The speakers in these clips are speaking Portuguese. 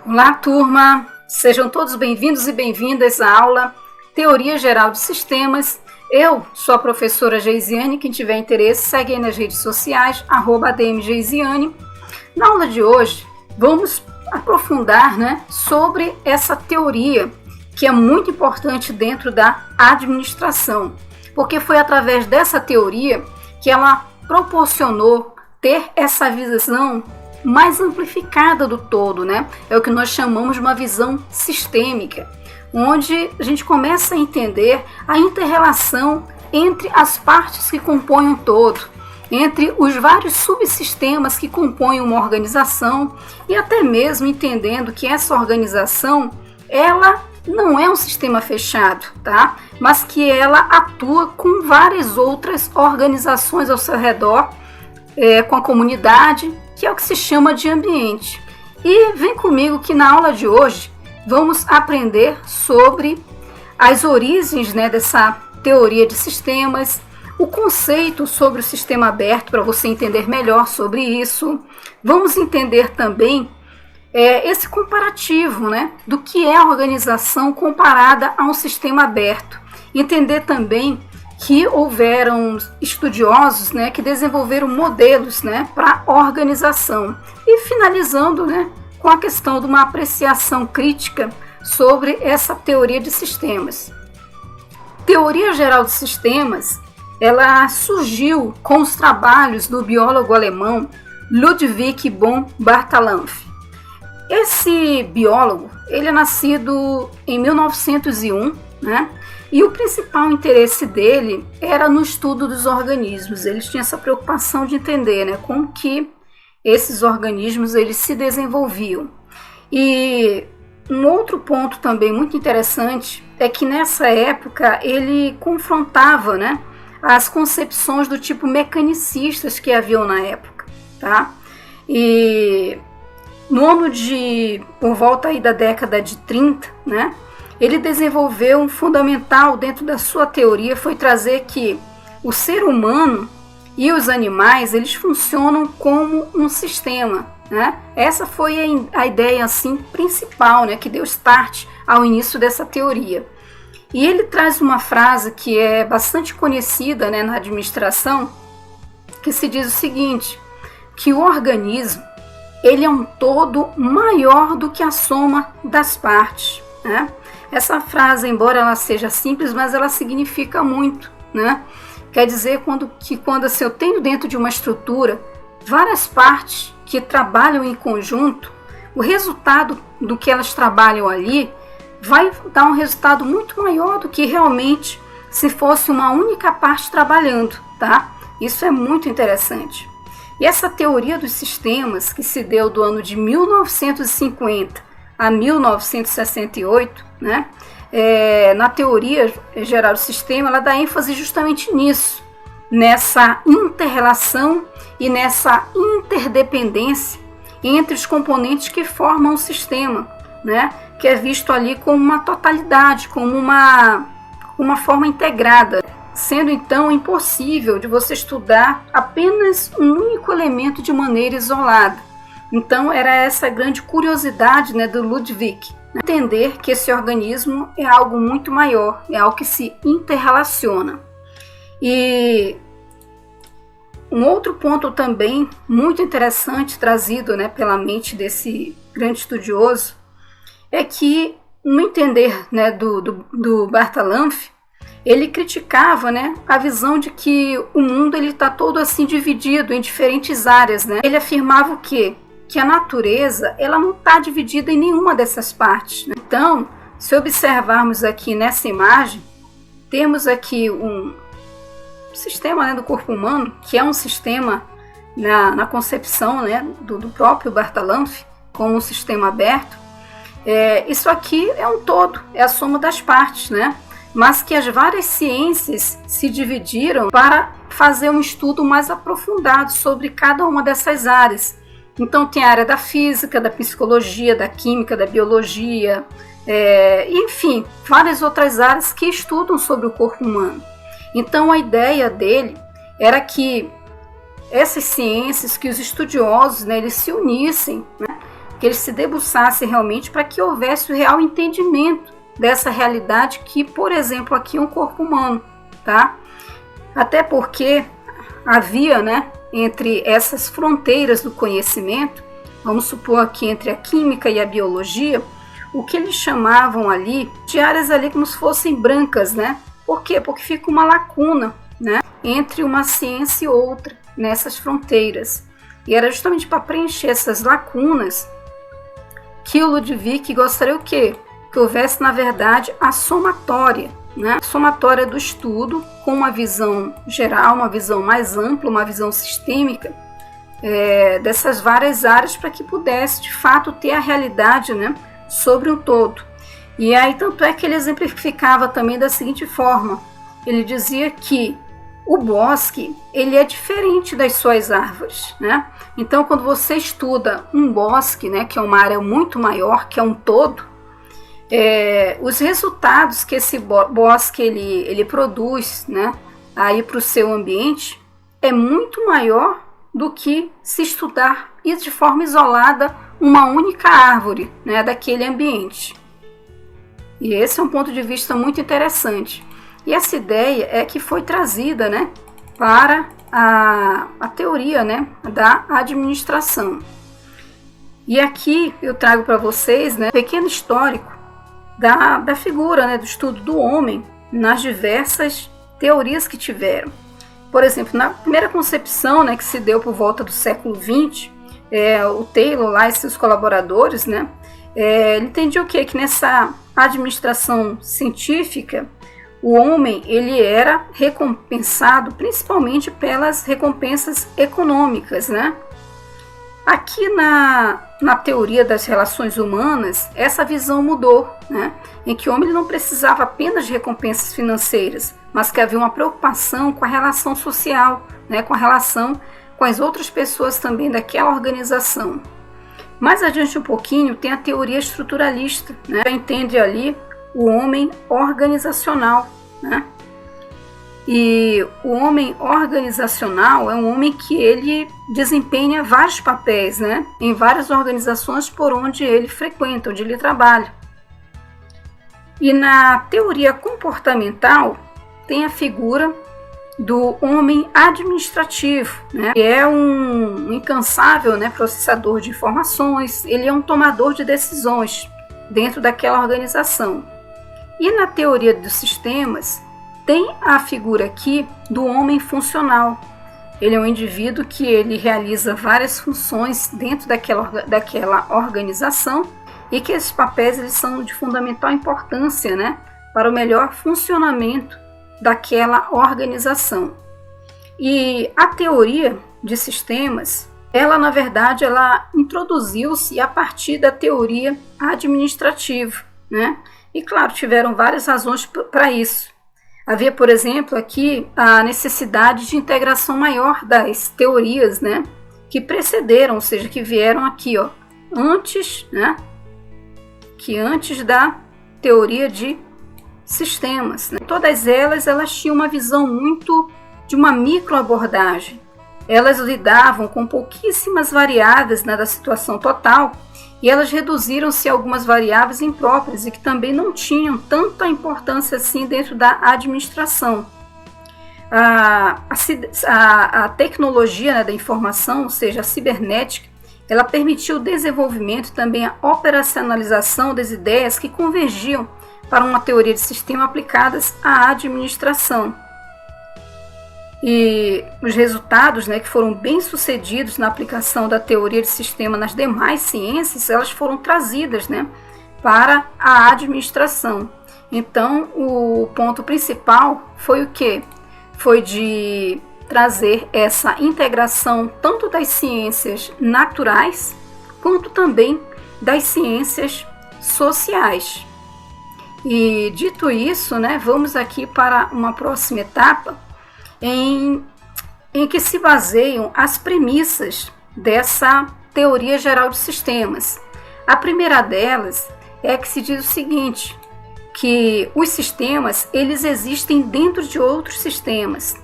Olá, turma! Sejam todos bem-vindos e bem-vindas à aula Teoria Geral de Sistemas. Eu sou a professora Geisiane. Quem tiver interesse, segue aí nas redes sociais, @admgeisiane. Na aula de hoje, vamos aprofundar, sobre essa teoria que é muito importante dentro da administração, porque foi através dessa teoria que ela proporcionou ter essa visão mais amplificada do todo, É o que nós chamamos de uma visão sistêmica, onde a gente começa a entender a inter-relação entre as partes que compõem um todo, entre os vários subsistemas que compõem uma organização e até mesmo entendendo que essa organização, ela não é um sistema fechado, tá? Mas que ela atua com várias outras organizações ao seu redor, com a comunidade, que é o que se chama de ambiente. E vem comigo que na aula de hoje vamos aprender sobre as origens, dessa teoria de sistemas, o conceito sobre o sistema aberto, para você entender melhor sobre isso. Vamos entender também esse comparativo, do que é a organização comparada a um sistema aberto. Entender também que houveram estudiosos, que desenvolveram modelos, para organização. E finalizando, com a questão de uma apreciação crítica sobre essa teoria de sistemas. Teoria Geral de Sistemas, ela surgiu com os trabalhos do biólogo alemão Ludwig von Bartalanffy. Esse biólogo, ele é nascido em 1901, E o principal interesse dele era no estudo dos organismos. Ele tinha essa preocupação de entender, como que esses organismos eles se desenvolviam. E um outro ponto também muito interessante é que nessa época ele confrontava, as concepções do tipo mecanicistas que haviam na época, tá? E no ano por volta aí da década de 30, ele desenvolveu um fundamental dentro da sua teoria, foi trazer que o ser humano e os animais, eles funcionam como um sistema, Essa foi a ideia assim, principal, que deu start ao início dessa teoria. E ele traz uma frase que é bastante conhecida, na administração, que se diz o seguinte, que o organismo, ele é um todo maior do que a soma das partes, Essa frase, embora ela seja simples, mas ela significa muito, Quer dizer quando assim, eu tenho dentro de uma estrutura várias partes que trabalham em conjunto, o resultado do que elas trabalham ali vai dar um resultado muito maior do que realmente se fosse uma única parte trabalhando, tá? Isso é muito interessante. E essa teoria dos sistemas, que se deu do ano de 1950 a 1968, na teoria geral do sistema, ela dá ênfase justamente nisso, nessa inter-relação e nessa interdependência entre os componentes que formam o sistema, que é visto ali como uma totalidade, como uma forma integrada, sendo então impossível de você estudar apenas um único elemento de maneira isolada. Então era essa grande curiosidade do Ludwig, entender que esse organismo é algo muito maior, é algo que se interrelaciona. E um outro ponto também muito interessante trazido pela mente desse grande estudioso é que, no entender do Bartalanffy, ele criticava a visão de que o mundo está todo assim dividido em diferentes áreas. Ele afirmava o quê? Que a natureza ela não está dividida em nenhuma dessas partes. Então, se observarmos aqui nessa imagem, temos aqui um sistema do corpo humano, que é um sistema na concepção do próprio Bartalanffy, como um sistema aberto. Isso aqui é um todo, é a soma das partes, mas que as várias ciências se dividiram para fazer um estudo mais aprofundado sobre cada uma dessas áreas. Então tem a área da física, da psicologia, da química, da biologia, enfim, várias outras áreas que estudam sobre o corpo humano. Então a ideia dele era que essas ciências, que os estudiosos eles se unissem, que ele se debruçasse realmente para que houvesse o real entendimento dessa realidade que, por exemplo, aqui é um corpo humano, tá? Até porque havia, né, entre essas fronteiras do conhecimento, vamos supor aqui entre a química e a biologia, o que eles chamavam ali de áreas ali como se fossem brancas, né? Por quê? Porque fica uma lacuna, né, entre uma ciência e outra nessas fronteiras. E era justamente para preencher essas lacunas que o Ludwig gostaria o quê? Que houvesse, na verdade, a somatória, né? A somatória do estudo com uma visão geral, uma visão mais ampla, uma visão sistêmica dessas várias áreas para que pudesse, de fato, ter a realidade, né, sobre um todo. E aí, tanto é que ele exemplificava também da seguinte forma. Ele dizia que o bosque, ele é diferente das suas árvores, né? Então, quando você estuda um bosque, né, que é uma área muito maior, que é um todo, os resultados que esse bosque ele produz, né, aí para o seu ambiente é muito maior do que se estudar de forma isolada uma única árvore, né, daquele ambiente. E esse é um ponto de vista muito interessante. E essa ideia é que foi trazida, né, para a teoria, né, da administração. E aqui eu trago para vocês, né, um pequeno histórico da figura, né, do estudo do homem nas diversas teorias que tiveram. Por exemplo, na primeira concepção, né, que se deu por volta do século XX, o Taylor lá e seus colaboradores, né, ele entendia o quê? Que nessa administração científica, o homem ele era recompensado principalmente pelas recompensas econômicas, né? Aqui na teoria das relações humanas, essa visão mudou, né? Em que o homem não precisava apenas de recompensas financeiras, mas que havia uma preocupação com a relação social, né? Com a relação com as outras pessoas também daquela organização. Mais adiante um pouquinho tem a teoria estruturalista, né? Que entende ali o homem organizacional, né? E o homem organizacional é um homem que ele desempenha vários papéis, né, em várias organizações por onde ele frequenta, onde ele trabalha. E na teoria comportamental tem a figura do homem administrativo, né, que é um incansável, né, processador de informações, ele é um tomador de decisões dentro daquela organização. E na teoria dos sistemas, tem a figura aqui do homem funcional. Ele é um indivíduo que ele realiza várias funções dentro daquela organização e que esses papéis eles são de fundamental importância, né, para o melhor funcionamento daquela organização. E a teoria de sistemas, ela na verdade ela introduziu-se a partir da teoria administrativa, né? E claro, tiveram várias razões para isso. Havia, por exemplo, aqui a necessidade de integração maior das teorias, né, que precederam, ou seja, que vieram aqui, ó, antes, né, que antes da teoria de sistemas, né? Todas elas tinham uma visão muito de uma microabordagem. Elas lidavam com pouquíssimas variáveis, né, da situação total. E elas reduziram-se a algumas variáveis impróprias e que também não tinham tanta importância assim dentro da administração. A tecnologia, né, da informação, ou seja, a cibernética, ela permitiu o desenvolvimento e também a operacionalização das ideias que convergiam para uma teoria de sistema aplicadas à administração. E os resultados, né, que foram bem sucedidos na aplicação da teoria de sistema nas demais ciências, elas foram trazidas, né, para a administração. Então, o ponto principal foi o quê? Foi de trazer essa integração tanto das ciências naturais, quanto também das ciências sociais. E dito isso, né, vamos aqui para uma próxima etapa, em que se baseiam as premissas dessa teoria geral de sistemas. A primeira delas é que se diz o seguinte, que os sistemas eles existem dentro de outros sistemas.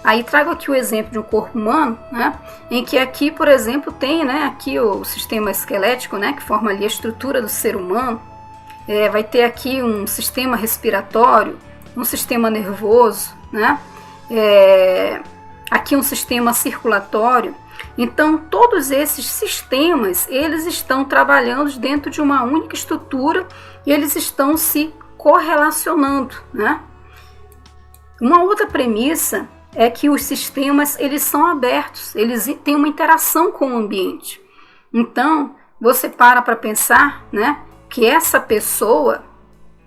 Aí trago aqui o exemplo de um corpo humano, né, em que aqui, por exemplo, tem, né, aqui o sistema esquelético, né, que forma ali a estrutura do ser humano. Vai ter aqui um sistema respiratório, um sistema nervoso, né, aqui um sistema circulatório. Então, todos esses sistemas, eles estão trabalhando dentro de uma única estrutura e eles estão se correlacionando, né? Uma outra premissa é que os sistemas, eles são abertos, eles têm uma interação com o ambiente. Então, você para pensar, né, que essa pessoa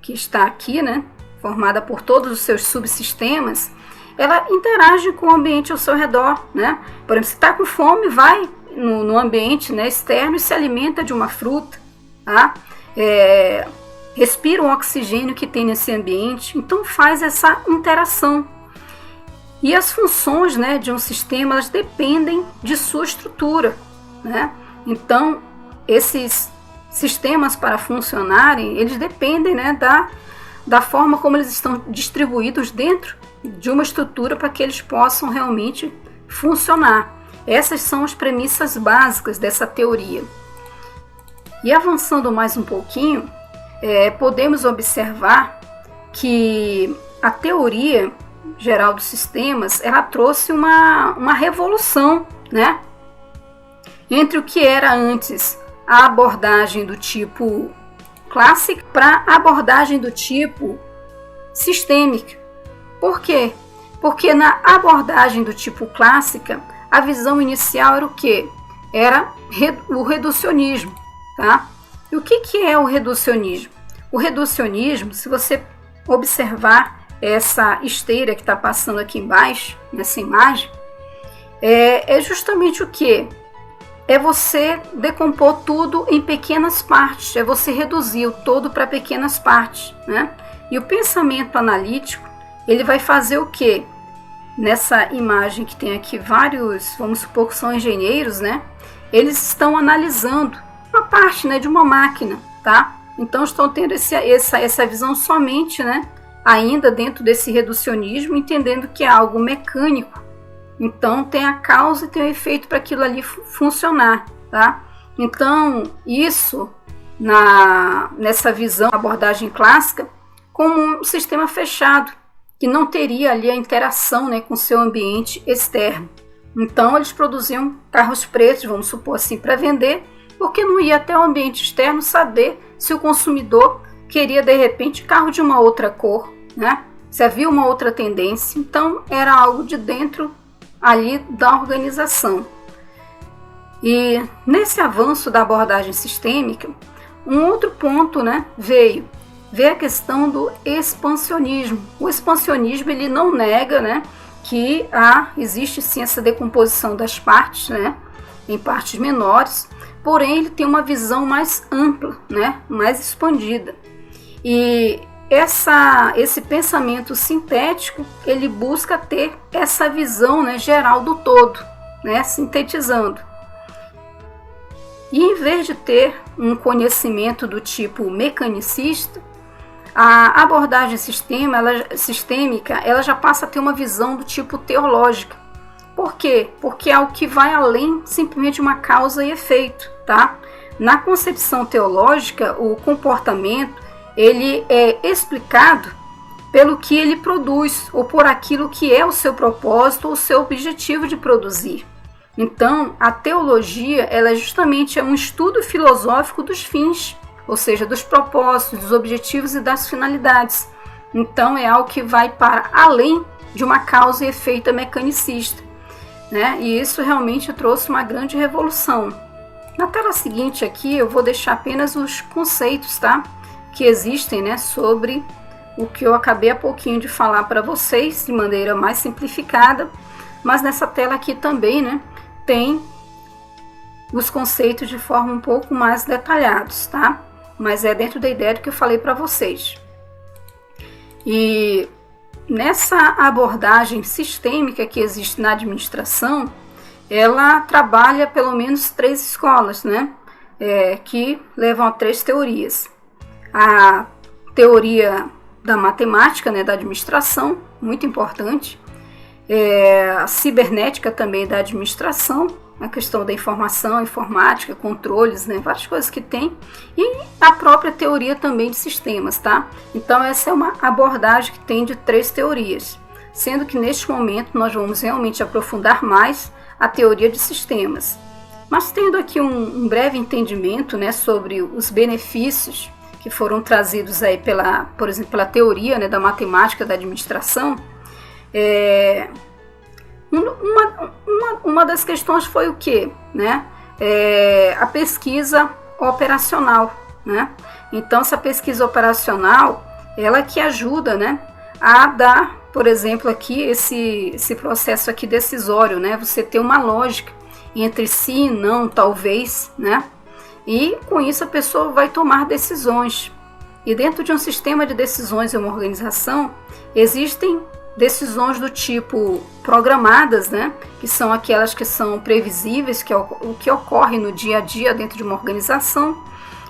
que está aqui, né, formada por todos os seus subsistemas, ela interage com o ambiente ao seu redor, né? Por exemplo, se está com fome, vai no ambiente, né, externo e se alimenta de uma fruta, tá? Respira o oxigênio que tem nesse ambiente, então faz essa interação. E as funções, né, de um sistema, elas dependem de sua estrutura, né? Então, esses sistemas, para funcionarem, eles dependem, né, da forma como eles estão distribuídos dentro de uma estrutura para que eles possam realmente funcionar. Essas são as premissas básicas dessa teoria. E avançando mais um pouquinho, podemos observar que a teoria geral dos sistemas, ela trouxe uma revolução, né, entre o que era antes a abordagem do tipo clássico para a abordagem do tipo sistêmica. Por quê? Porque na abordagem do tipo clássica, a visão inicial era o quê? Era o reducionismo, tá? E o que é o reducionismo? O reducionismo, se você observar essa esteira que está passando aqui embaixo, nessa imagem, é justamente o quê? É você decompor tudo em pequenas partes, é você reduzir o todo para pequenas partes, né? E o pensamento analítico, ele vai fazer o quê? Nessa imagem que tem aqui vários, vamos supor que são engenheiros, né? Eles estão analisando uma parte, né, de uma máquina, tá? Então estão tendo essa visão somente, né, ainda dentro desse reducionismo, entendendo que é algo mecânico. Então tem a causa e tem o efeito para aquilo ali funcionar, tá? Então isso nessa visão, abordagem clássica, como um sistema fechado, que não teria ali a interação, né, com o seu ambiente externo. Então eles produziam carros pretos, vamos supor assim, para vender, porque não ia até o ambiente externo saber se o consumidor queria de repente carro de uma outra cor, né? Se havia uma outra tendência. Então era algo de dentro ali da organização. E nesse avanço da abordagem sistêmica, um outro ponto, né, veio a questão do expansionismo. O expansionismo, ele não nega, né, que existe sim essa decomposição das partes, né, em partes menores, porém ele tem uma visão mais ampla, né, mais expandida. E esse pensamento sintético, ele busca ter essa visão, né, geral do todo, né, sintetizando. E em vez de ter um conhecimento do tipo mecanicista, a abordagem sistêmica, ela já passa a ter uma visão do tipo teológica. Por quê? Porque é algo que vai além simplesmente de uma causa e efeito, tá? Na concepção teológica, o comportamento, ele é explicado pelo que ele produz, ou por aquilo que é o seu propósito, ou o seu objetivo de produzir. Então, a teologia, ela justamente é um estudo filosófico dos fins, ou seja, dos propósitos, dos objetivos e das finalidades. Então, é algo que vai para além de uma causa e efeito mecanicista, né? E isso realmente trouxe uma grande revolução. Na tela seguinte aqui, eu vou deixar apenas os conceitos, tá? Que existem, né, sobre o que eu acabei há pouquinho de falar para vocês, de maneira mais simplificada, mas nessa tela aqui também, né, tem os conceitos de forma um pouco mais detalhados, tá? Mas é dentro da ideia do que eu falei para vocês. E nessa abordagem sistêmica que existe na administração, ela trabalha pelo menos 3 escolas, né? Que levam a 3 teorias. A teoria da matemática, né, da administração, muito importante. a cibernética também da administração, a questão da informação, informática, controles, né, várias coisas que tem, e a própria teoria também de sistemas, tá? Então essa é uma abordagem que tem de 3 teorias, sendo que neste momento nós vamos realmente aprofundar mais a teoria de sistemas. Mas tendo aqui um breve entendimento, né, sobre os benefícios que foram trazidos aí por exemplo, pela teoria, né, da matemática da administração, uma das questões foi o quê? Né? A pesquisa operacional. Né? Então, essa pesquisa operacional, ela que ajuda, né, a dar, por exemplo, aqui esse processo aqui decisório, né? Você ter uma lógica entre sim, não, talvez, né? E com isso a pessoa vai tomar decisões. E dentro de um sistema de decisões em uma organização, existem decisões do tipo programadas, né? Que são aquelas que são previsíveis, que é o que ocorre no dia a dia dentro de uma organização.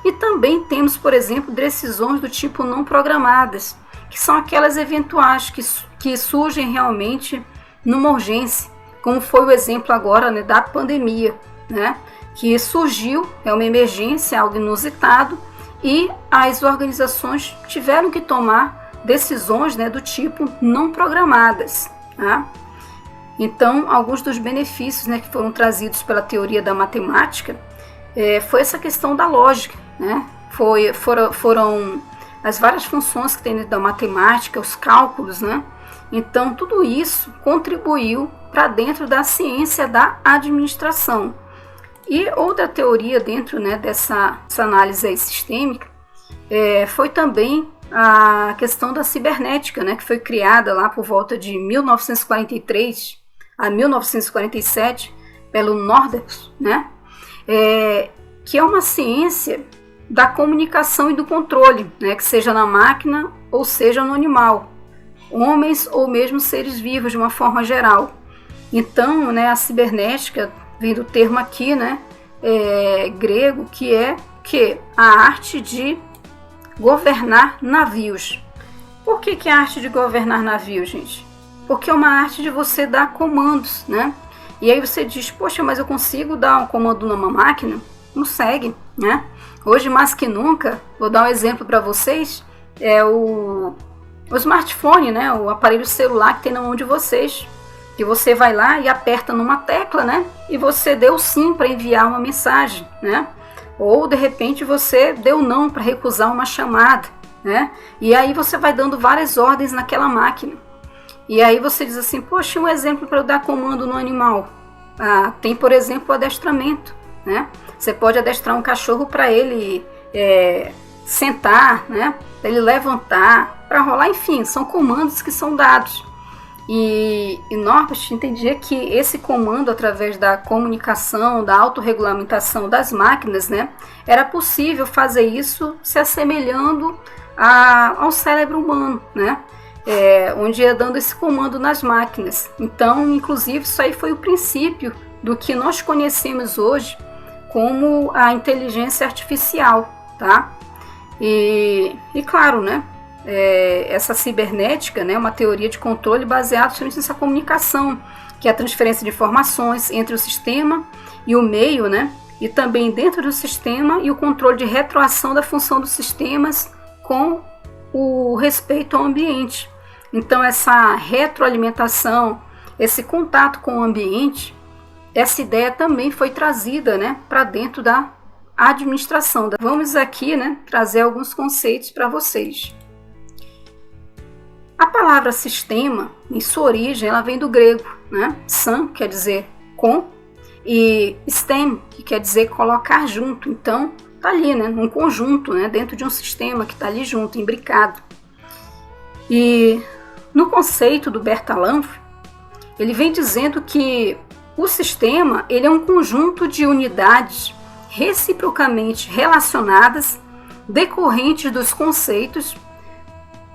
E também temos, por exemplo, decisões do tipo não programadas, que são aquelas eventuais que surgem realmente numa urgência, como foi o exemplo agora, né, da pandemia, né? Que surgiu, é uma emergência, algo inusitado, e as organizações tiveram que tomar decisões, né, do tipo não programadas. Tá? Então, alguns dos benefícios, né, que foram trazidos pela teoria da matemática foi essa questão da lógica. Né? Foram as várias funções que tem dentro da matemática, os cálculos. Né? Então, tudo isso contribuiu para dentro da ciência da administração. E outra teoria dentro, né, dessa análise aí sistêmica foi também a questão da cibernética, né, que foi criada lá por volta de 1943 a 1947 pelo Norders, né, que é uma ciência da comunicação e do controle, né, que seja na máquina ou seja no animal, homens ou mesmo seres vivos de uma forma geral. Então, né, a cibernética vem do termo aqui, né, grego, que é a arte de governar navios. Por que é a arte de governar navios, gente? Porque é uma arte de você dar comandos, né? E aí você diz, poxa, mas eu consigo dar um comando numa máquina? Consegue, né? Hoje, mais que nunca, vou dar um exemplo para vocês, o smartphone, né? O aparelho celular que tem na mão de vocês, que você vai lá e aperta numa tecla, né? E você deu sim para enviar uma mensagem, né? Ou de repente você deu não para recusar uma chamada, né? E aí você vai dando várias ordens naquela máquina. E aí você diz assim, poxa, um exemplo para eu dar comando no animal. Tem, por exemplo, o adestramento, né? Você pode adestrar um cachorro para ele sentar, né? Para ele levantar, para rolar, enfim, são comandos que são dados. E Norbert entendia que esse comando, através da comunicação, da autorregulamentação das máquinas, né, era possível fazer isso se assemelhando ao cérebro humano, né, onde ia dando esse comando nas máquinas. Então, inclusive, isso aí foi o princípio do que nós conhecemos hoje como a inteligência artificial, tá? E claro, né? Essa cibernética, né, uma teoria de controle baseada nessa comunicação, que é a transferência de informações entre o sistema e o meio, né, e também dentro do sistema, e o controle de retroação da função dos sistemas com o respeito ao ambiente. Então, essa retroalimentação, esse contato com o ambiente, essa ideia também foi trazida, né, para dentro da administração. Vamos aqui, né, trazer alguns conceitos para vocês. A palavra sistema, em sua origem, ela vem do grego, né? San, quer dizer com, e stem, que quer dizer colocar junto. Então, tá ali, né? Um conjunto, né? Dentro de um sistema que tá ali junto, imbricado. E no conceito do Bertalanffy, ele vem dizendo que o sistema, ele é um conjunto de unidades reciprocamente relacionadas, decorrentes dos conceitos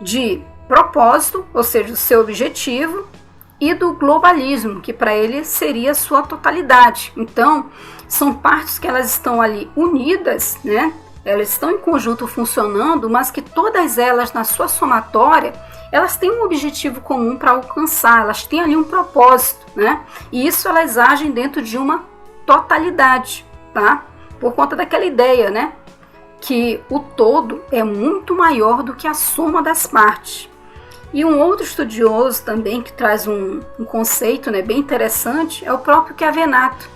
de propósito, ou seja, o seu objetivo, e do globalismo, que para ele seria a sua totalidade. Então, são partes que elas estão ali unidas, né? Elas estão em conjunto funcionando, mas que todas elas, na sua somatória, elas têm um objetivo comum para alcançar, elas têm ali um propósito, né? E isso elas agem dentro de uma totalidade, tá? Por conta daquela ideia, né? Que o todo é muito maior do que a soma das partes. E um outro estudioso também que traz um conceito, né, bem interessante é o próprio Chiavenato.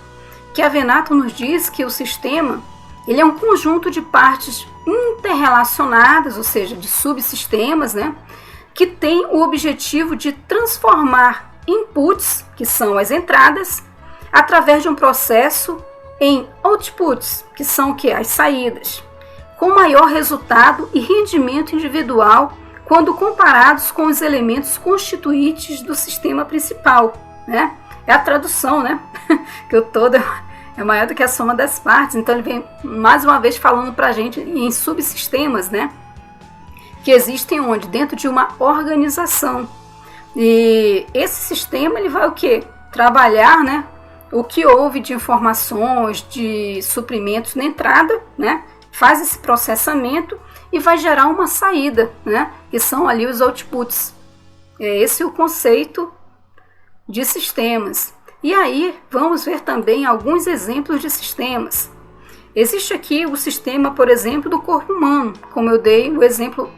Chiavenato nos diz que o sistema ele é um conjunto de partes interrelacionadas, ou seja, de subsistemas, né, que tem o objetivo de transformar inputs, que são as entradas, através de um processo em outputs, que são o quê? As saídas, com maior resultado e rendimento individual quando comparados com os elementos constituintes do sistema principal, né? É a tradução, né? Que o todo é maior do que a soma das partes. Então ele vem mais uma vez falando para a gente em subsistemas, né? Que existem onde? Dentro de uma organização. E esse sistema ele vai o quê? Trabalhar, né? O que houve de informações, de suprimentos na entrada, né? Faz esse processamento e vai gerar uma saída, né? Que são ali os outputs. É esse o conceito de sistemas. E aí vamos ver também alguns exemplos de sistemas. Existe aqui o sistema, por exemplo, do corpo humano, como eu dei o exemplo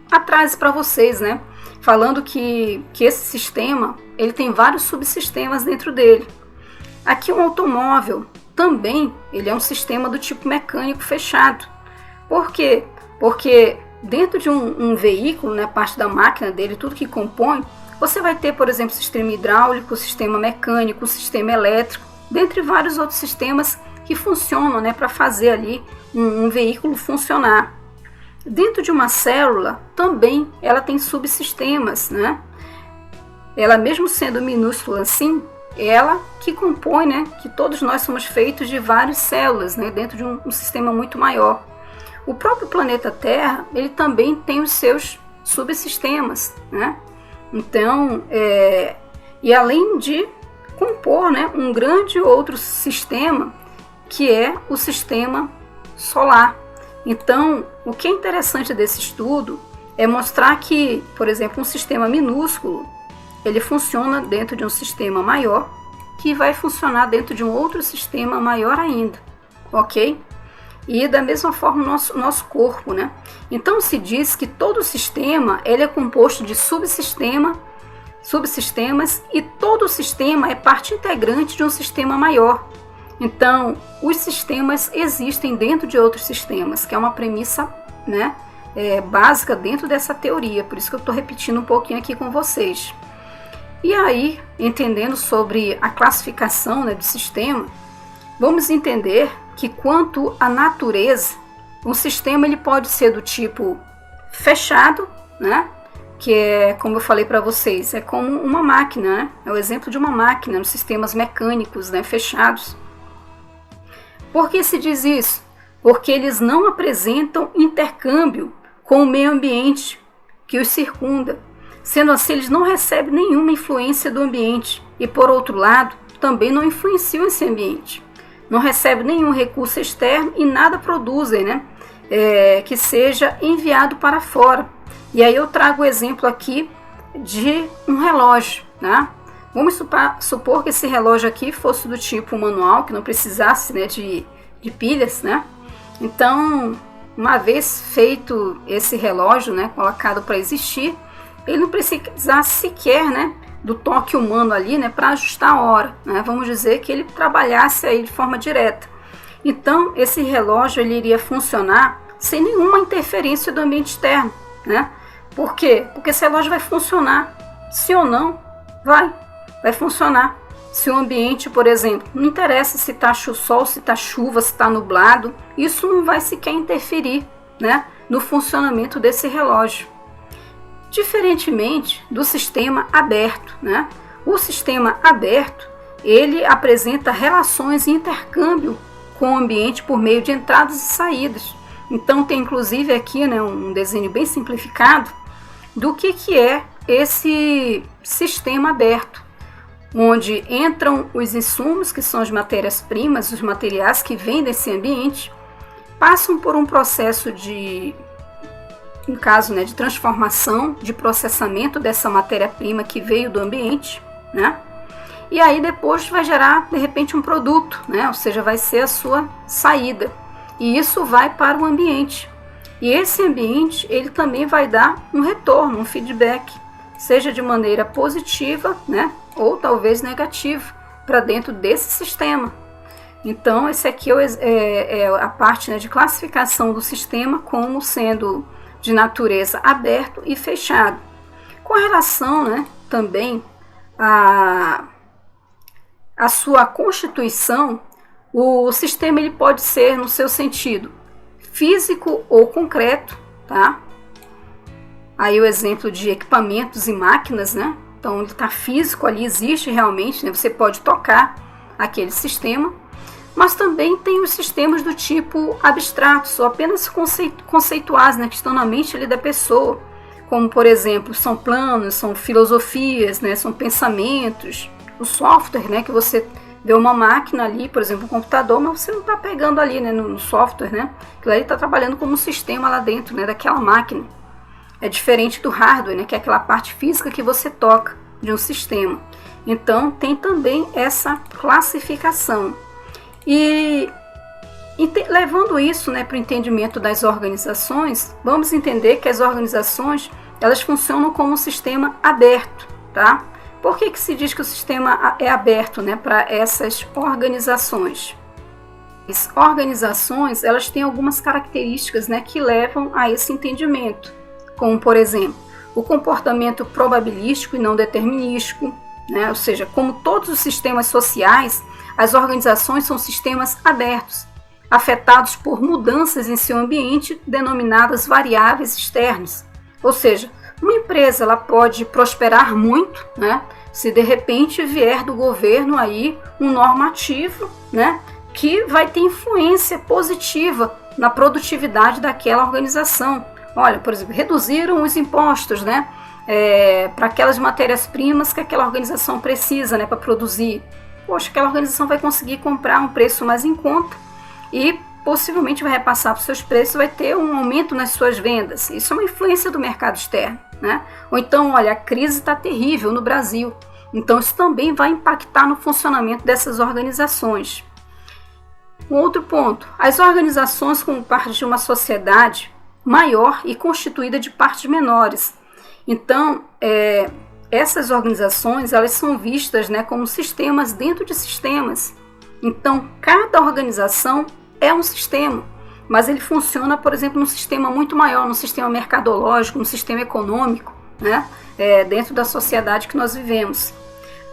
atrás para vocês, né? Falando que esse sistema ele tem vários subsistemas dentro dele. Aqui um automóvel também ele é um sistema do tipo mecânico fechado. Por quê? Porque dentro de um veículo, né, parte da máquina dele, tudo que compõe, você vai ter, por exemplo, sistema hidráulico, sistema mecânico, sistema elétrico, dentre vários outros sistemas que funcionam, né, para fazer ali um veículo funcionar. Dentro de uma célula também ela tem subsistemas, né? Ela mesmo sendo minúscula assim, ela que compõe, né, que todos nós somos feitos de várias células, né, dentro de um sistema muito maior. O próprio planeta Terra, ele também tem os seus subsistemas, né? Então, e além de compor, né, um grande outro sistema, que é o sistema solar. Então, o que é interessante desse estudo é mostrar que, por exemplo, um sistema minúsculo, ele funciona dentro de um sistema maior, que vai funcionar dentro de um outro sistema maior ainda, ok? E da mesma forma o nosso corpo, né? Então se diz que todo sistema ele é composto de subsistemas e todo sistema é parte integrante de um sistema maior. Então os sistemas existem dentro de outros sistemas, que é uma premissa, né, básica dentro dessa teoria. Por isso que eu estou repetindo um pouquinho aqui com vocês. E aí, entendendo sobre a classificação, né, do sistema, vamos entender que quanto à natureza, um sistema ele pode ser do tipo fechado, né? Que é, como eu falei para vocês, é como uma máquina, né? É o exemplo de uma máquina nos sistemas mecânicos, né, fechados. Por que se diz isso? Porque eles não apresentam intercâmbio com o meio ambiente que os circunda. Sendo assim, eles não recebem nenhuma influência do ambiente e, por outro lado, também não influenciam esse ambiente. Não recebem nenhum recurso externo e nada produzem, né, que seja enviado para fora. E aí eu trago o exemplo aqui de um relógio, né? Vamos supor que esse relógio aqui fosse do tipo manual, que não precisasse, né, de pilhas, né? Então, uma vez feito esse relógio, né, colocado para existir, ele não precisasse sequer, né, do toque humano ali, né, para ajustar a hora, né? Vamos dizer que ele trabalhasse aí de forma direta. Então, esse relógio ele iria funcionar sem nenhuma interferência do ambiente externo, né? Por quê? Porque esse relógio vai funcionar, sim ou não, vai funcionar. Se o ambiente, por exemplo, não interessa se está sol, se está chuva, se está nublado, isso não vai sequer interferir, né, no funcionamento desse relógio. Diferentemente do sistema aberto, né? O sistema aberto, ele apresenta relações e intercâmbio com o ambiente por meio de entradas e saídas. Então tem inclusive aqui, né, um desenho bem simplificado do que é esse sistema aberto, onde entram os insumos, que são as matérias-primas, os materiais que vêm desse ambiente, passam por um processo de no caso, né, de transformação, de processamento dessa matéria-prima que veio do ambiente, né? E aí depois vai gerar, de repente, um produto, né? Ou seja, vai ser a sua saída. E isso vai para o ambiente. E esse ambiente, ele também vai dar um retorno, um feedback, seja de maneira positiva, né? Ou talvez negativa, para dentro desse sistema. Então, esse aqui é a parte, né, de classificação do sistema como sendo de natureza aberto e fechado. Com relação, né, também a sua constituição, o sistema ele pode ser no seu sentido físico ou concreto, tá? Aí o exemplo de equipamentos e máquinas, né? Então ele está físico ali, existe realmente, né? Você pode tocar aquele sistema, mas também tem os sistemas do tipo abstratos ou apenas conceituais, né? Que estão na mente ali da pessoa, como por exemplo são planos, são filosofias, né? São pensamentos. O software, né, que você vê uma máquina ali, por exemplo, um computador, mas você não está pegando ali, né, no software, né? Aquilo aí está trabalhando como um sistema lá dentro, né, daquela máquina. É diferente do hardware, né, que é aquela parte física que você toca de um sistema. Então, tem também essa classificação. E levando isso, né, para o entendimento das organizações, vamos entender que as organizações, elas funcionam como um sistema aberto, tá? Por que se diz que o sistema é aberto, né, para essas organizações? As organizações, elas têm algumas características, né, que levam a esse entendimento, como, por exemplo, o comportamento probabilístico e não determinístico, né, ou seja, como todos os sistemas sociais, as organizações são sistemas abertos, afetados por mudanças em seu ambiente denominadas variáveis externas, ou seja, uma empresa ela pode prosperar muito, né, se de repente vier do governo aí um normativo, né, que vai ter influência positiva na produtividade daquela organização. Olha, por exemplo, reduziram os impostos, né, para aquelas matérias-primas que aquela organização precisa, né, para produzir. Poxa, aquela organização vai conseguir comprar um preço mais em conta e possivelmente vai repassar para os seus preços, vai ter um aumento nas suas vendas. Isso é uma influência do mercado externo, né? Ou então, olha, a crise está terrível no Brasil. Então, isso também vai impactar no funcionamento dessas organizações. Um outro ponto, as organizações como parte de uma sociedade maior e constituída de partes menores. Então, essas organizações, elas são vistas, né, como sistemas dentro de sistemas. Então, cada organização é um sistema, mas ele funciona, por exemplo, num sistema muito maior, num sistema mercadológico, num sistema econômico, né? Dentro da sociedade que nós vivemos.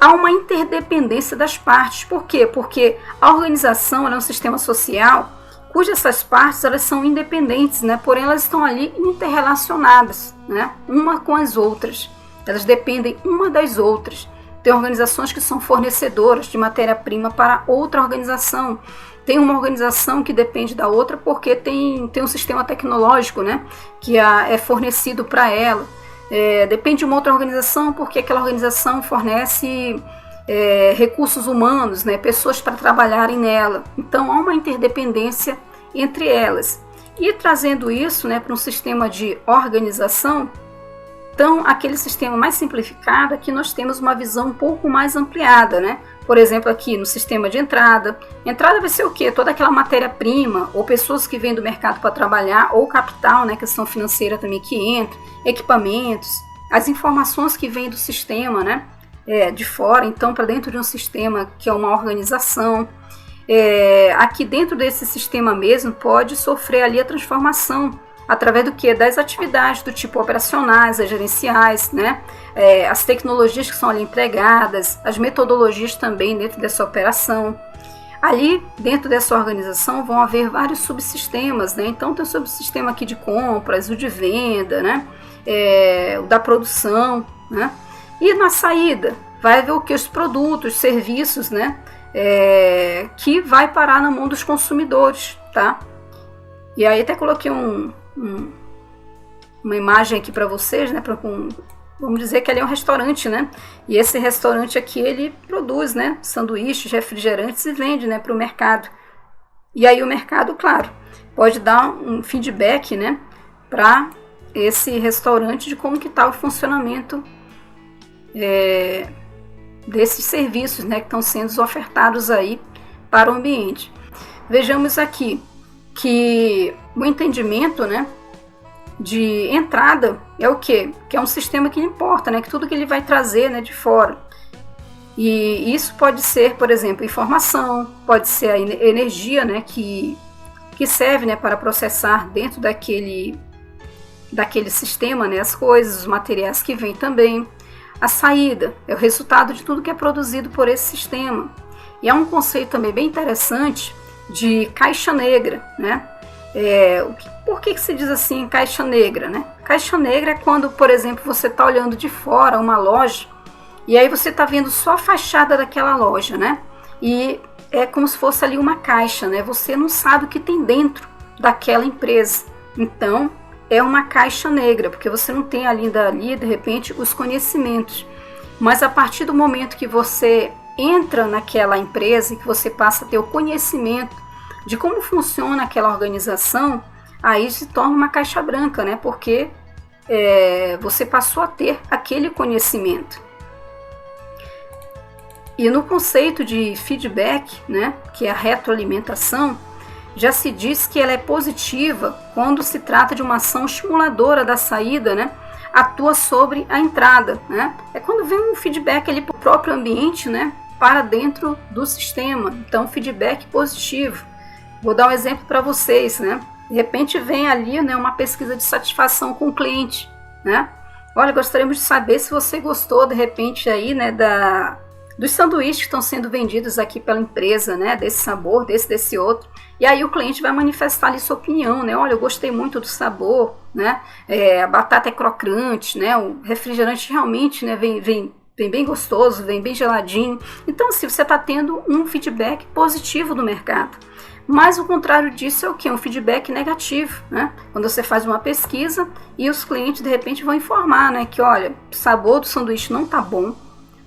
Há uma interdependência das partes. Por quê? Porque a organização é um sistema social cujas essas partes elas são independentes, né? Porém elas estão ali interrelacionadas, né? Uma com as outras. Elas dependem uma das outras. Tem organizações que são fornecedoras de matéria-prima para outra organização. Tem uma organização que depende da outra porque tem um sistema tecnológico, né, que é fornecido para ela. Depende de uma outra organização porque aquela organização fornece recursos humanos, né, pessoas para trabalharem nela. Então há uma interdependência entre elas. E trazendo isso, né, para um sistema de organização, então aquele sistema mais simplificado, aqui nós temos uma visão um pouco mais ampliada, né? Por exemplo, aqui no sistema de entrada vai ser o quê? Toda aquela matéria-prima, ou pessoas que vêm do mercado para trabalhar, ou capital, né, questão financeira também que entra, equipamentos, as informações que vêm do sistema, né, de fora, então para dentro de um sistema que é uma organização. Aqui dentro desse sistema mesmo pode sofrer ali a transformação, através do que? Das atividades do tipo operacionais, as gerenciais, né? As tecnologias que são ali empregadas, as metodologias também dentro dessa operação. Ali, dentro dessa organização, vão haver vários subsistemas, né? Então, tem o subsistema aqui de compras, o de venda, né? O da produção, né? E na saída, vai haver o que? Os produtos, serviços, né? Que vai parar na mão dos consumidores, tá? E aí até coloquei uma imagem aqui para vocês, né? Vamos dizer que ali é um restaurante, né? E esse restaurante aqui, ele produz, né, sanduíches, refrigerantes e vende, né, para o mercado. E aí o mercado, claro, pode dar um feedback, né, para esse restaurante de como que está o funcionamento desses serviços, né, que estão sendo ofertados aí para o ambiente. Vejamos aqui que o entendimento, né, de entrada é o quê? Que é um sistema que importa, né, que tudo que ele vai trazer, né, de fora. E isso pode ser, por exemplo, informação, pode ser a energia, né, que serve, né, para processar dentro daquele sistema, né, as coisas, os materiais que vêm também. A saída é o resultado de tudo que é produzido por esse sistema. E é um conceito também bem interessante de caixa negra, né? Por que se diz assim caixa negra, né? Caixa negra é quando, por exemplo, você está olhando de fora uma loja e aí você está vendo só a fachada daquela loja, né? E é como se fosse ali uma caixa, né? Você não sabe o que tem dentro daquela empresa. Então, é uma caixa negra, porque você não tem ali, de repente, os conhecimentos. Mas a partir do momento que você entra naquela empresa e que você passa a ter o conhecimento de como funciona aquela organização, aí se torna uma caixa branca, né? Porque você passou a ter aquele conhecimento. E no conceito de feedback, né, que é a retroalimentação, já se diz que ela é positiva quando se trata de uma ação estimuladora da saída, né, atua sobre a entrada, né? É quando vem um feedback ali para o próprio ambiente, né, para dentro do sistema. Então, feedback positivo. Vou dar um exemplo para vocês, né? De repente vem ali, né, uma pesquisa de satisfação com o cliente, né? Olha, gostaríamos de saber se você gostou, de repente, aí, né, dos sanduíches que estão sendo vendidos aqui pela empresa, né, desse sabor, desse outro. E aí o cliente vai manifestar ali sua opinião, né? Olha, eu gostei muito do sabor, né? A batata é crocante, né? O refrigerante realmente, né, vem bem gostoso, vem bem geladinho. Então, assim, você está tendo um feedback positivo do mercado. Mas o contrário disso é o que? Um feedback negativo, né? Quando você faz uma pesquisa e os clientes, de repente, vão informar, né, que, olha, o sabor do sanduíche não está bom,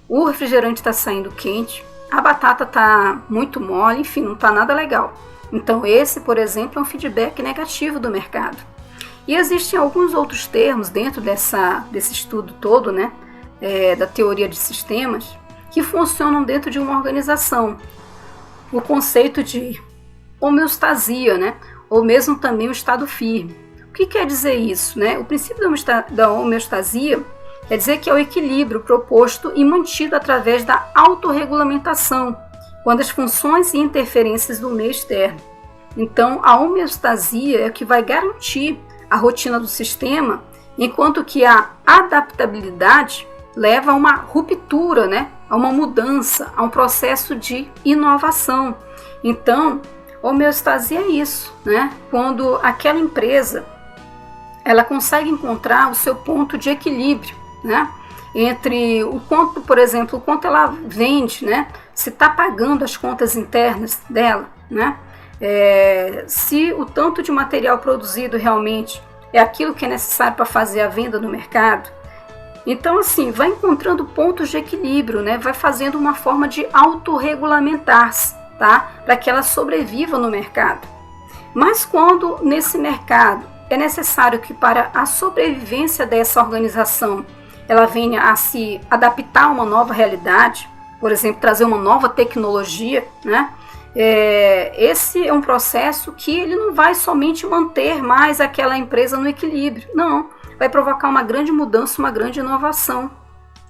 o refrigerante está saindo quente, a batata está muito mole, enfim, não está nada legal. Então esse, por exemplo, é um feedback negativo do mercado. E existem alguns outros termos dentro desse estudo todo, né, da teoria de sistemas, que funcionam dentro de uma organização. O conceito de homeostasia, né, ou mesmo também o estado firme. O que quer dizer isso, né? O princípio da homeostasia quer dizer que é o equilíbrio proposto e mantido através da autorregulamentação, quando as funções e interferências do meio externo. Então, a homeostasia é o que vai garantir a rotina do sistema, enquanto que a adaptabilidade leva a uma ruptura, né? A uma mudança, a um processo de inovação. Então, homeostasia é isso, né? Quando aquela empresa ela consegue encontrar o seu ponto de equilíbrio, né, entre o quanto, por exemplo, o quanto ela vende, né, se está pagando as contas internas dela, né, se o tanto de material produzido realmente é aquilo que é necessário para fazer a venda no mercado. Então, assim, vai encontrando pontos de equilíbrio, né, vai fazendo uma forma de autorregulamentar-se, tá, para que ela sobreviva no mercado. Mas quando nesse mercado é necessário que para a sobrevivência dessa organização ela venha a se adaptar a uma nova realidade, por exemplo, trazer uma nova tecnologia, né? Esse é um processo que ele não vai somente manter mais aquela empresa no equilíbrio, não, vai provocar uma grande mudança, uma grande inovação,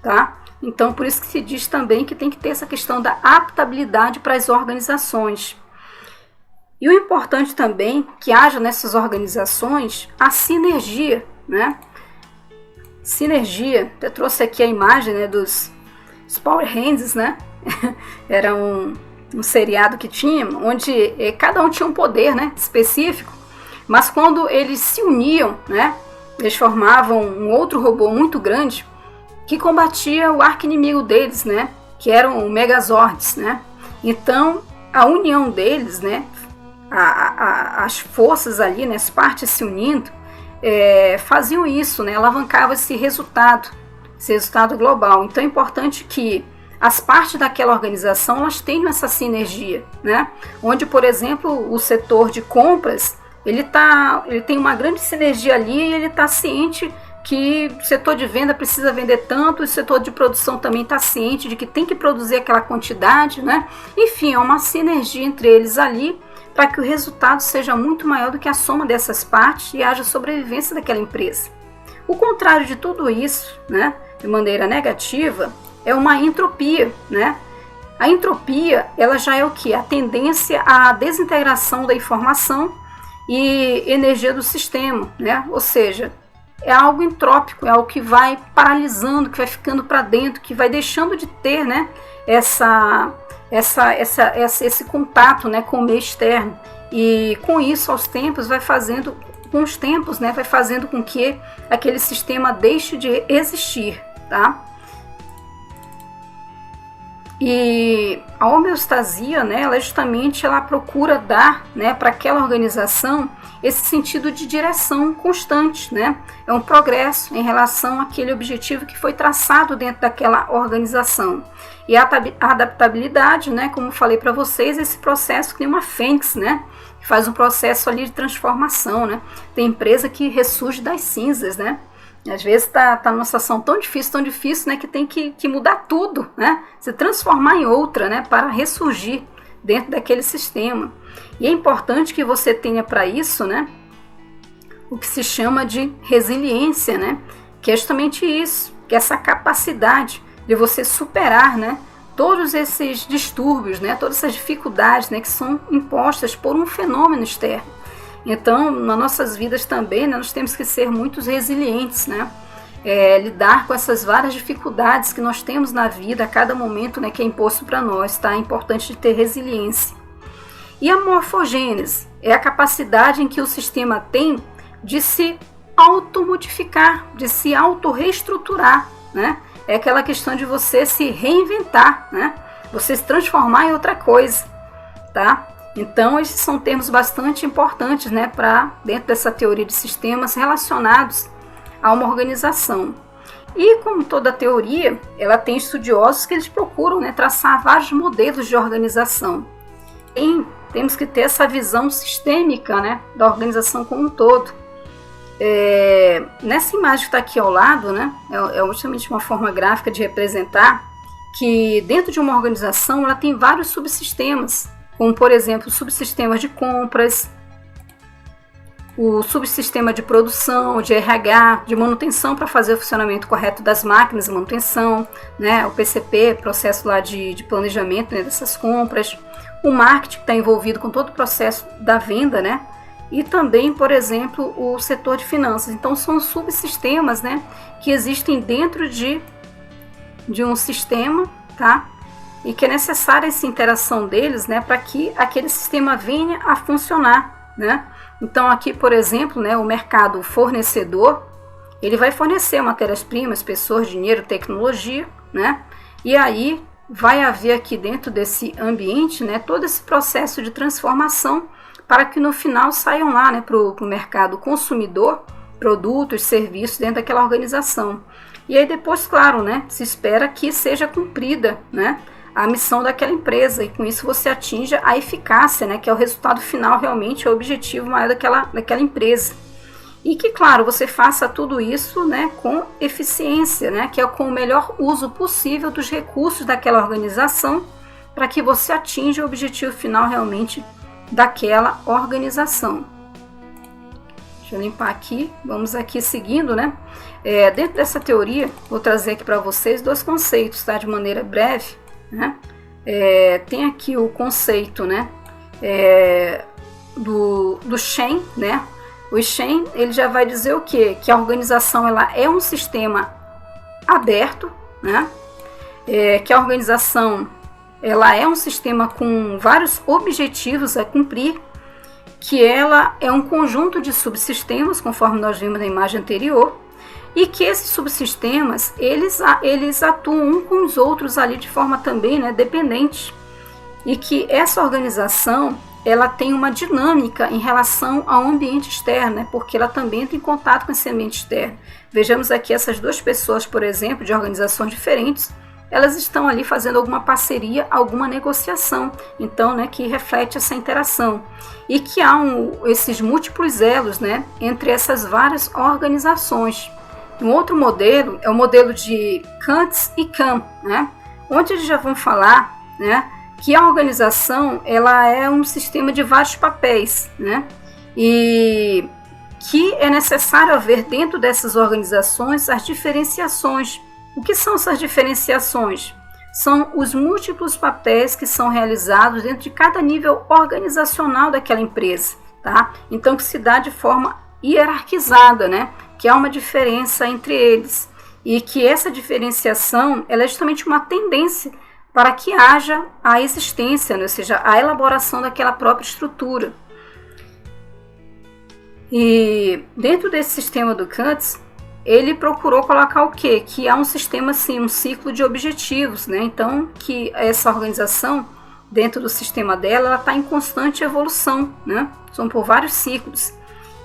tá? Então, por isso que se diz também que tem que ter essa questão da adaptabilidade para as organizações. E o importante também que haja nessas organizações a sinergia, né? Sinergia, eu trouxe aqui a imagem, né, dos Power Rangers, né? Era um seriado que tinha, onde cada um tinha um poder, né, específico, mas quando eles se uniam, né, eles formavam um outro robô muito grande que combatia o arqui-inimigo deles, né, que eram o Megazords, né? Então, a união deles, né, as forças ali, né, as partes se unindo, faziam isso, né, alavancavam esse resultado global. Então é importante que as partes daquela organização elas tenham essa sinergia, né, onde, por exemplo, o setor de compras ele tem uma grande sinergia ali e ele está ciente que o setor de venda precisa vender tanto, o setor de produção também está ciente de que tem que produzir aquela quantidade, né? Enfim, é uma sinergia entre eles ali para que o resultado seja muito maior do que a soma dessas partes e haja sobrevivência daquela empresa. O contrário de tudo isso, né, de maneira negativa, é uma entropia, né? A entropia, ela já é o que? A tendência à desintegração da informação e energia do sistema, né? Ou seja, é algo entrópico, é algo que vai paralisando, que vai ficando para dentro, que vai deixando de ter, né, esse contato, né, com o meio externo. E com isso, aos tempos, vai fazendo com que aquele sistema deixe de existir, tá? E a homeostasia, né, ela procura dar, né, para aquela organização esse sentido de direção constante, né? É um progresso em relação àquele objetivo que foi traçado dentro daquela organização. E a adaptabilidade, né, como falei para vocês, esse processo que nem uma fênix, né, que faz um processo ali de transformação, né? Tem empresa que ressurge das cinzas, né? Às vezes tá numa situação tão difícil, né, que tem que mudar tudo, né? Se transformar em outra, né, para ressurgir dentro daquele sistema. E é importante que você tenha para isso, né, o que se chama de resiliência, né? Que é justamente isso, que é essa capacidade de você superar, né, todos esses distúrbios, né, todas essas dificuldades, né, que são impostas por um fenômeno externo. Então, nas nossas vidas também, né, nós temos que ser muito resilientes, né? Lidar com essas várias dificuldades que nós temos na vida a cada momento, né, que é imposto para nós, tá? É importante ter resiliência. E a morfogênese é a capacidade em que o sistema tem de se automodificar, de se autorreestruturar, né? É aquela questão de você se reinventar, né? Você se transformar em outra coisa, tá? Então, esses são termos bastante importantes, né, dentro dessa teoria de sistemas relacionados a uma organização. E, como toda teoria, ela tem estudiosos que eles procuram, né, traçar vários modelos de organização. E temos que ter essa visão sistêmica, né, da organização como um todo. Nessa imagem que está aqui ao lado, né, é justamente uma forma gráfica de representar que dentro de uma organização ela tem vários subsistemas, como, por exemplo, subsistemas de compras, o subsistema de produção, de RH, de manutenção para fazer o funcionamento correto das máquinas de manutenção, né, o PCP, processo lá de planejamento, né, dessas compras, o marketing que está envolvido com todo o processo da venda, né, e também, por exemplo, o setor de finanças. Então, são subsistemas, né, que existem dentro de um sistema, tá? E que é necessária essa interação deles, né, para que aquele sistema venha a funcionar, né? Então aqui, por exemplo, né, o mercado fornecedor, ele vai fornecer matérias-primas, pessoas, dinheiro, tecnologia, né? E aí vai haver aqui dentro desse ambiente, né, todo esse processo de transformação para que no final saiam lá, né, para o mercado consumidor, produtos, serviços dentro daquela organização. E aí depois, claro, né, se espera que seja cumprida, né, a missão daquela empresa, e com isso você atinja a eficácia, né, que é o resultado final, realmente é o objetivo maior daquela empresa. E que, claro, você faça tudo isso, né, com eficiência, né, que é com o melhor uso possível dos recursos daquela organização, para que você atinja o objetivo final realmente daquela organização. Deixa eu limpar aqui, vamos aqui seguindo, né? Dentro dessa teoria, vou trazer aqui para vocês dois conceitos, tá, de maneira breve. Né? Tem aqui o conceito, né, do Shen, né? O Shen, ele já vai dizer o quê? Que a organização ela é um sistema aberto, né? Que a organização ela é um sistema com vários objetivos a cumprir, que ela é um conjunto de subsistemas, conforme nós vimos na imagem anterior, e que esses subsistemas, eles atuam uns com os outros ali de forma também, né, dependente. E que essa organização, ela tem uma dinâmica em relação ao ambiente externo, né, porque ela também entra em contato com esse ambiente externo. Vejamos aqui essas duas pessoas, por exemplo, de organizações diferentes, elas estão ali fazendo alguma parceria, alguma negociação, então, né, que reflete essa interação. E que há esses múltiplos elos, né, entre essas várias organizações. Um outro modelo é o modelo de Kantz e Kahn, né, onde eles já vão falar, né, que a organização ela é um sistema de vários papéis, né, e que é necessário haver dentro dessas organizações as diferenciações. O que são essas diferenciações? São os múltiplos papéis que são realizados dentro de cada nível organizacional daquela empresa, tá? Então, que se dá de forma hierarquizada, né? Que há uma diferença entre eles e que essa diferenciação ela é justamente uma tendência para que haja a existência, né? Ou seja, a elaboração daquela própria estrutura. E dentro desse sistema do Kantz, ele procurou colocar o quê? Que há um sistema, assim, um ciclo de objetivos, né? Então, que essa organização, dentro do sistema dela, ela está em constante evolução, né? São por vários ciclos.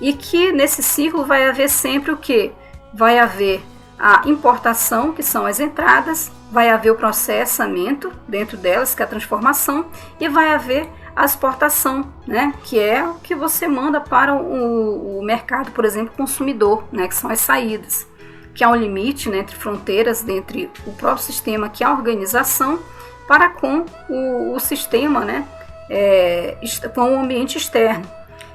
E que nesse ciclo vai haver sempre o quê? Vai haver a importação, que são as entradas, vai haver o processamento dentro delas, que é a transformação, e vai haver a exportação, né, que é o que você manda para o mercado, por exemplo, consumidor, né, que são as saídas, que há um limite, né, entre fronteiras, entre o próprio sistema, que é a organização, para com o sistema, né, com o ambiente externo.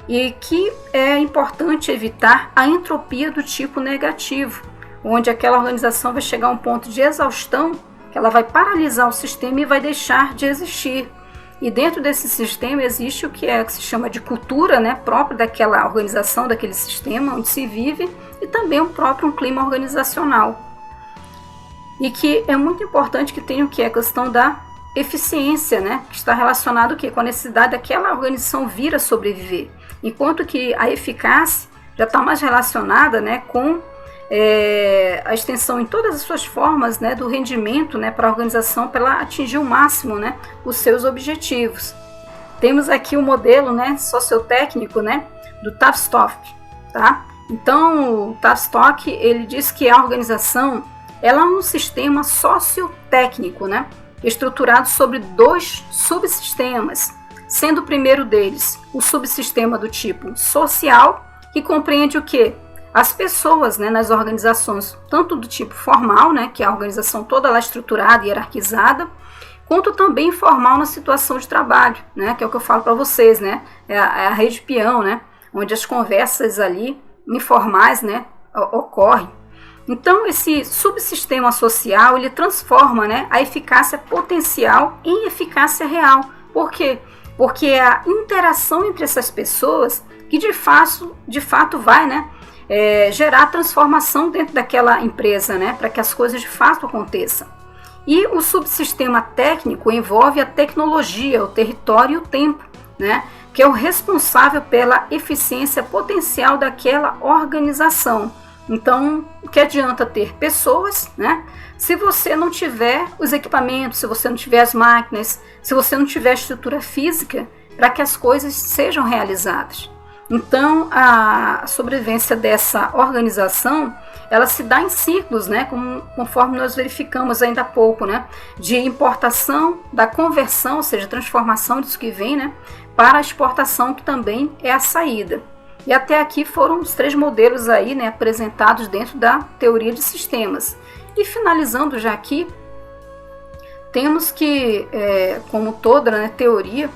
E que é importante evitar a entropia do tipo negativo, onde aquela organização vai chegar a um ponto de exaustão, que ela vai paralisar o sistema e vai deixar de existir. E dentro desse sistema existe o que se chama de cultura, né, própria daquela organização, daquele sistema onde se vive, e também o próprio clima organizacional. E que é muito importante que tenha o que é a questão da eficiência, né, que está relacionado o quê? Com a necessidade daquela organização vir a sobreviver. Enquanto que a eficácia já está mais relacionada, né, com a extensão em todas as suas formas, né, do rendimento, né, para a organização, para ela atingir o máximo, né, os seus objetivos. Temos aqui o modelo, né, sociotécnico, né, do Tavistock, tá? Então, o Tavistock, ele diz que a organização ela é um sistema sociotécnico, né, estruturado sobre 2 subsistemas, sendo o primeiro deles o subsistema do tipo social, que compreende o quê? As pessoas, né, nas organizações, tanto do tipo formal, né, que é a organização toda lá estruturada e hierarquizada, quanto também informal na situação de trabalho, né, que é o que eu falo para vocês, né, é a rede peão, né, onde as conversas ali informais, né, ocorrem. Então, esse subsistema social, ele transforma, né, a eficácia potencial em eficácia real. Por quê? Porque é a interação entre essas pessoas que de fato vai, né, gerar transformação dentro daquela empresa, né, para que as coisas de fato aconteçam. E o subsistema técnico envolve a tecnologia, o território e o tempo, né, que é o responsável pela eficiência potencial daquela organização. Então, o que adianta ter pessoas, né, se você não tiver os equipamentos, se você não tiver as máquinas, se você não tiver a estrutura física para que as coisas sejam realizadas. Então, a sobrevivência dessa organização, ela se dá em ciclos, né, conforme nós verificamos ainda há pouco, né, de importação, da conversão, ou seja, transformação disso que vem, né, para a exportação, que também é a saída. E até aqui foram os 3 modelos aí, né, apresentados dentro da teoria de sistemas. E finalizando já aqui, temos que, como toda, né, teoria,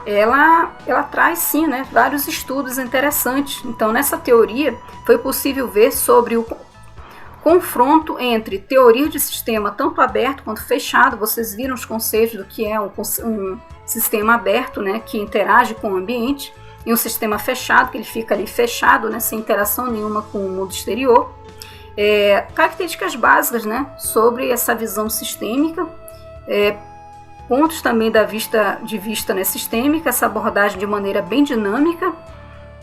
ela traz sim, né, vários estudos interessantes. Então, nessa teoria foi possível ver sobre o confronto entre teoria de sistema tanto aberto quanto fechado. Vocês viram os conceitos do que é um sistema aberto, né, que interage com o ambiente, e um sistema fechado, que ele fica ali fechado, né, sem interação nenhuma com o mundo exterior. Características básicas, né, sobre essa visão sistêmica, pontos também de vista, né, sistêmica, essa abordagem de maneira bem dinâmica,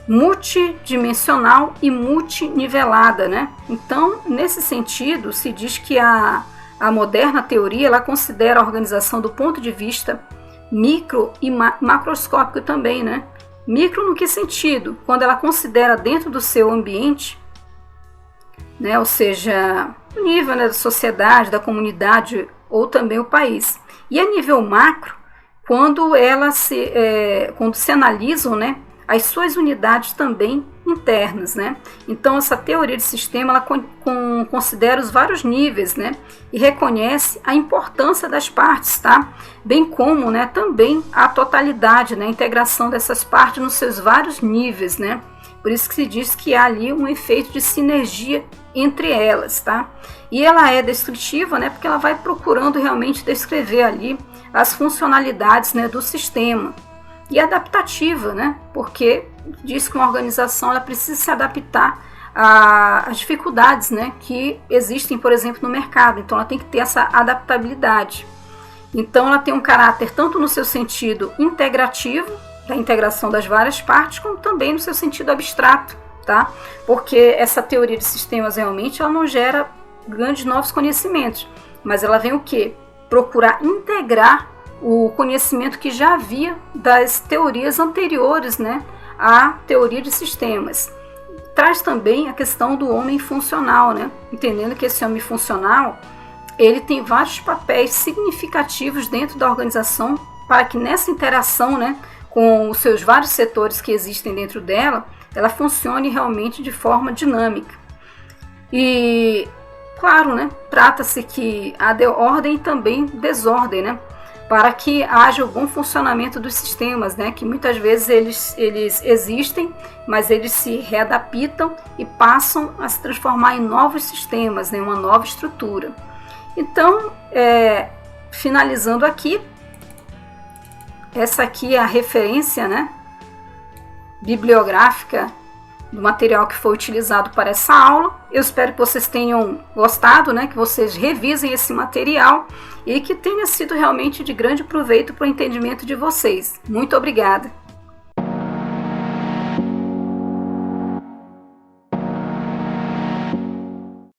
multidimensional e multinivelada, né? Então, nesse sentido, se diz que a moderna teoria ela considera a organização do ponto de vista micro e macroscópico também, né? Micro no que sentido? Quando ela considera dentro do seu ambiente, né, ou seja, o nível, né, da sociedade, da comunidade ou também o país. E a nível macro, quando se analisam, né, as suas unidades também internas, né? Então essa teoria de sistema ela considera os vários níveis, né? E reconhece a importância das partes, tá? Bem como, né, também a totalidade, né, a integração dessas partes nos seus vários níveis, né? Por isso que se diz que há ali um efeito de sinergia entre elas, tá? E ela é descritiva, né, porque ela vai procurando realmente descrever ali as funcionalidades, né, do sistema. E adaptativa, né, porque diz que uma organização ela precisa se adaptar às dificuldades, né, que existem, por exemplo, no mercado. Então ela tem que ter essa adaptabilidade. Então ela tem um caráter tanto no seu sentido integrativo, da integração das várias partes, como também no seu sentido abstrato, tá? Porque essa teoria de sistemas realmente ela não gera grandes novos conhecimentos, mas ela vem o quê? Procurar integrar o conhecimento que já havia das teorias anteriores, né, à teoria de sistemas. Traz também a questão do homem funcional, né, entendendo que esse homem funcional ele tem vários papéis significativos dentro da organização para que nessa interação, né, com os seus vários setores que existem dentro dela, ela funcione realmente de forma dinâmica. E, claro, né, trata-se que há de ordem e também desordem, né, para que haja o bom funcionamento dos sistemas, né, que muitas vezes eles existem, mas eles se readaptam e passam a se transformar em novos sistemas, né, uma nova estrutura. Então, finalizando aqui, essa aqui é a referência, né, bibliográfica do material que foi utilizado para essa aula. Eu espero que vocês tenham gostado, né, que vocês revisem esse material e que tenha sido realmente de grande proveito para o entendimento de vocês. Muito obrigada!